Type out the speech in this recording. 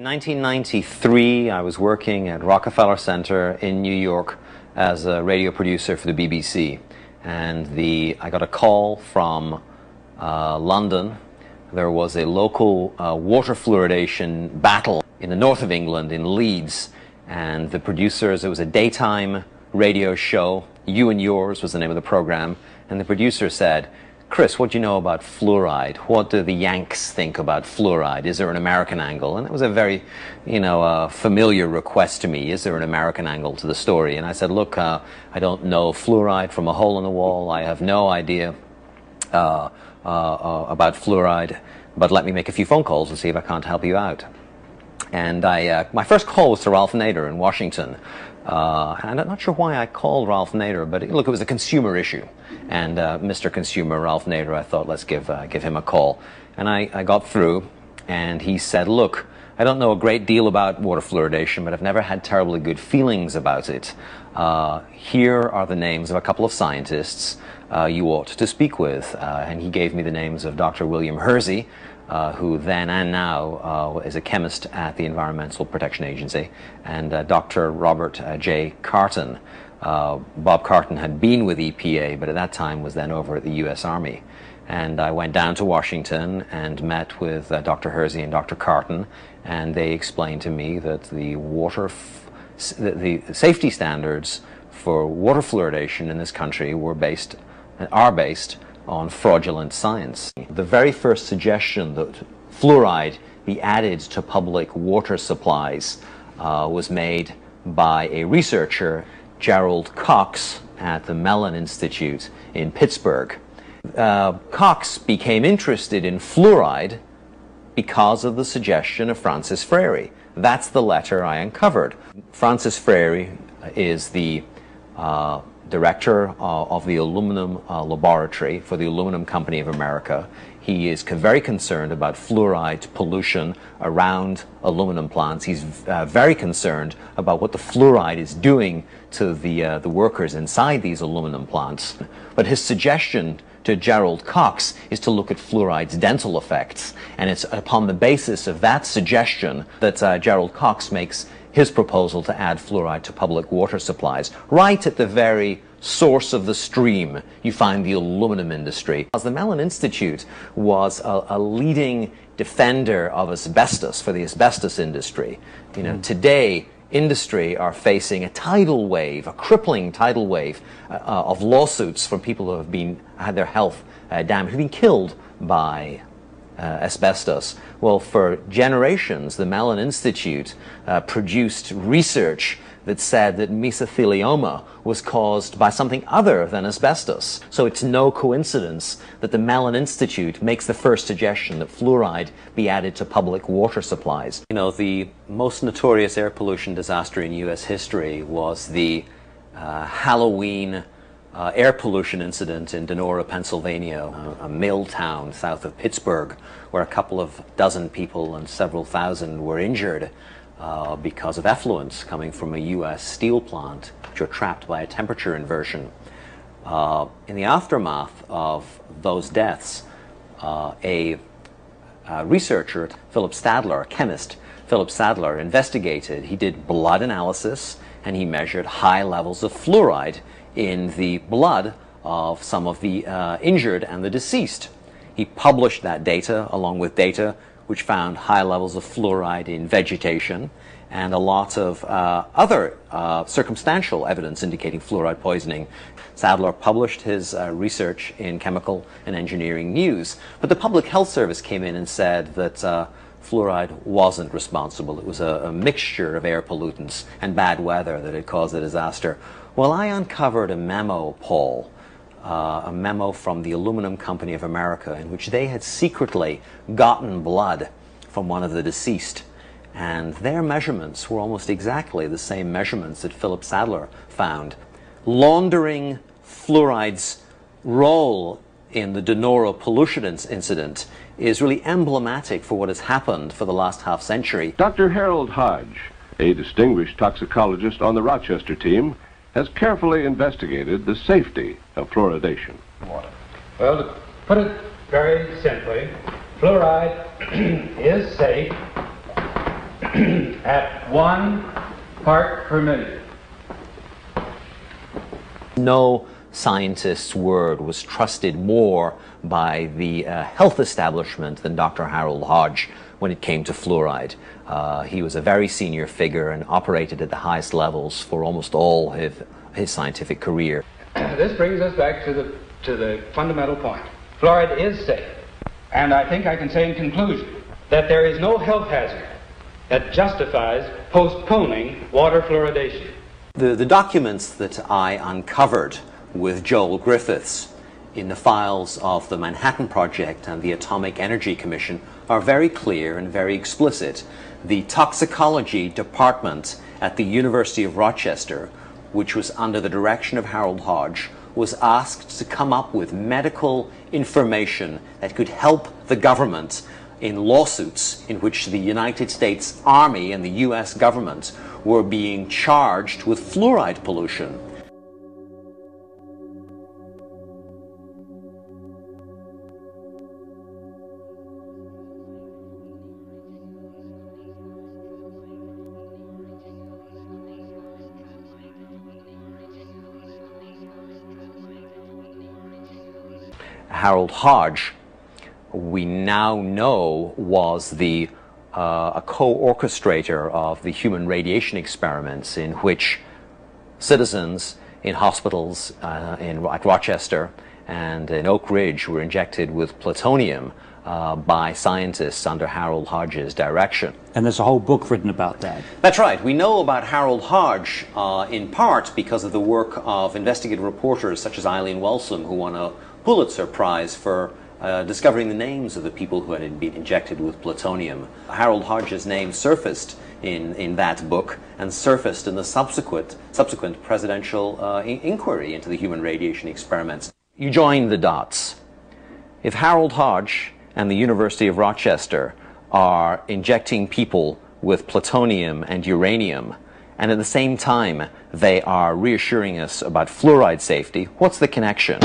1993, I was working at Rockefeller Center in New York as a radio producer for the BBC. And I got a call from London. There was a local water fluoridation battle in the north of England, in Leeds. And the producers, it was a daytime radio show. You and Yours was the name of the program. And the producer said, "Chris, what do you know about fluoride? What do the Yanks think about fluoride? Is there an American angle?" And it was a very, familiar request to me. Is there an American angle to the story? And I said, "Look, I don't know fluoride from a hole in the wall. I have no idea about fluoride, but let me make a few phone calls and see if I can't help you out." And my first call was to Ralph Nader in Washington. And I'm not sure why I called Ralph Nader, but look, it was a consumer issue. And Mr. Consumer, Ralph Nader, I thought, let's give him a call. And I got through, and he said, "Look, I don't know a great deal about water fluoridation, but I've never had terribly good feelings about it. Here are the names of a couple of scientists you ought to speak with." And he gave me the names of Dr. William Hersey, who then and now is a chemist at the Environmental Protection Agency, and Dr. Robert J. Carton. Bob Carton had been with EPA, but at that time was then over at the U.S. Army. And I went down to Washington and met with Dr. Hersey and Dr. Carton, and they explained to me that the safety standards for water fluoridation in this country are based on fraudulent science. The very first suggestion that fluoride be added to public water supplies was made by a researcher, Gerald Cox, at the Mellon Institute in Pittsburgh. Cox became interested in fluoride because of the suggestion of Francis Frary. That's the letter I uncovered. Francis Frary is the director of the aluminum laboratory for the Aluminum Company of America. He is very concerned about fluoride pollution around aluminum plants. He's very concerned about what the fluoride is doing to the workers inside these aluminum plants. But his suggestion to Gerald Cox is to look at fluoride's dental effects. And it's upon the basis of that suggestion that Gerald Cox makes his proposal to add fluoride to public water supplies. Right at the very source of the stream, you find the aluminum industry. The Mellon Institute was a leading defender of asbestos for the asbestos industry. Today, industry are facing a tidal wave, a crippling tidal wave of lawsuits from people who have had their health damaged, who've been killed by asbestos. Well, for generations, the Mellon Institute produced research that said that mesothelioma was caused by something other than asbestos. So it's no coincidence that the Mellon Institute makes the first suggestion that fluoride be added to public water supplies. The most notorious air pollution disaster in U.S. history was the Halloween air pollution incident in Donora, Pennsylvania, a mill town south of Pittsburgh, where a couple of dozen people and several thousand were injured because of effluents coming from a U.S. steel plant, which were trapped by a temperature inversion. In the aftermath of those deaths, a researcher, Philip Stadler, a chemist, Philip Stadler, investigated. He did blood analysis, and he measured high levels of fluoride in the blood of some of the injured and the deceased. He published that data along with data which found high levels of fluoride in vegetation and a lot of other circumstantial evidence indicating fluoride poisoning. Sadler published his research in Chemical and Engineering News, but the Public Health Service came in and said that fluoride wasn't responsible. It was a mixture of air pollutants and bad weather that had caused the disaster. Well, I uncovered a memo, Paul, a memo from the Aluminum Company of America in which they had secretly gotten blood from one of the deceased. And their measurements were almost exactly the same measurements that Philip Sadler found. Laundering fluoride's role in the Donora pollution incident is really emblematic for what has happened for the last half century. Dr. Harold Hodge, a distinguished toxicologist on the Rochester team, has carefully investigated the safety of fluoridation. Well, to put it very simply, fluoride is safe at 1 part per million. No scientist's word was trusted more by the health establishment than Dr. Harold Hodge when it came to fluoride. He was a very senior figure and operated at the highest levels for almost all his scientific career. This brings us back to the fundamental point. Fluoride is safe, and I think I can say in conclusion that there is no health hazard that justifies postponing water fluoridation. The documents that I uncovered with Joel Griffiths in the files of the Manhattan Project and the Atomic Energy Commission are very clear and very explicit. The toxicology department at the University of Rochester, which was under the direction of Harold Hodge, was asked to come up with medical information that could help the government in lawsuits in which the United States Army and the US government were being charged with fluoride pollution. Harold Hodge, we now know, was a co-orchestrator of the human radiation experiments in which citizens in hospitals at Rochester and in Oak Ridge were injected with plutonium by scientists under Harold Hodge's direction. And there's a whole book written about that. That's right. We know about Harold Hodge in part because of the work of investigative reporters such as Eileen Welsom, who won a Pulitzer Prize for discovering the names of the people who had been injected with plutonium. Harold Hodge's name surfaced in that book and surfaced in the subsequent presidential inquiry into the human radiation experiments. You join the dots. If Harold Hodge and the University of Rochester are injecting people with plutonium and uranium, and at the same time they are reassuring us about fluoride safety, what's the connection?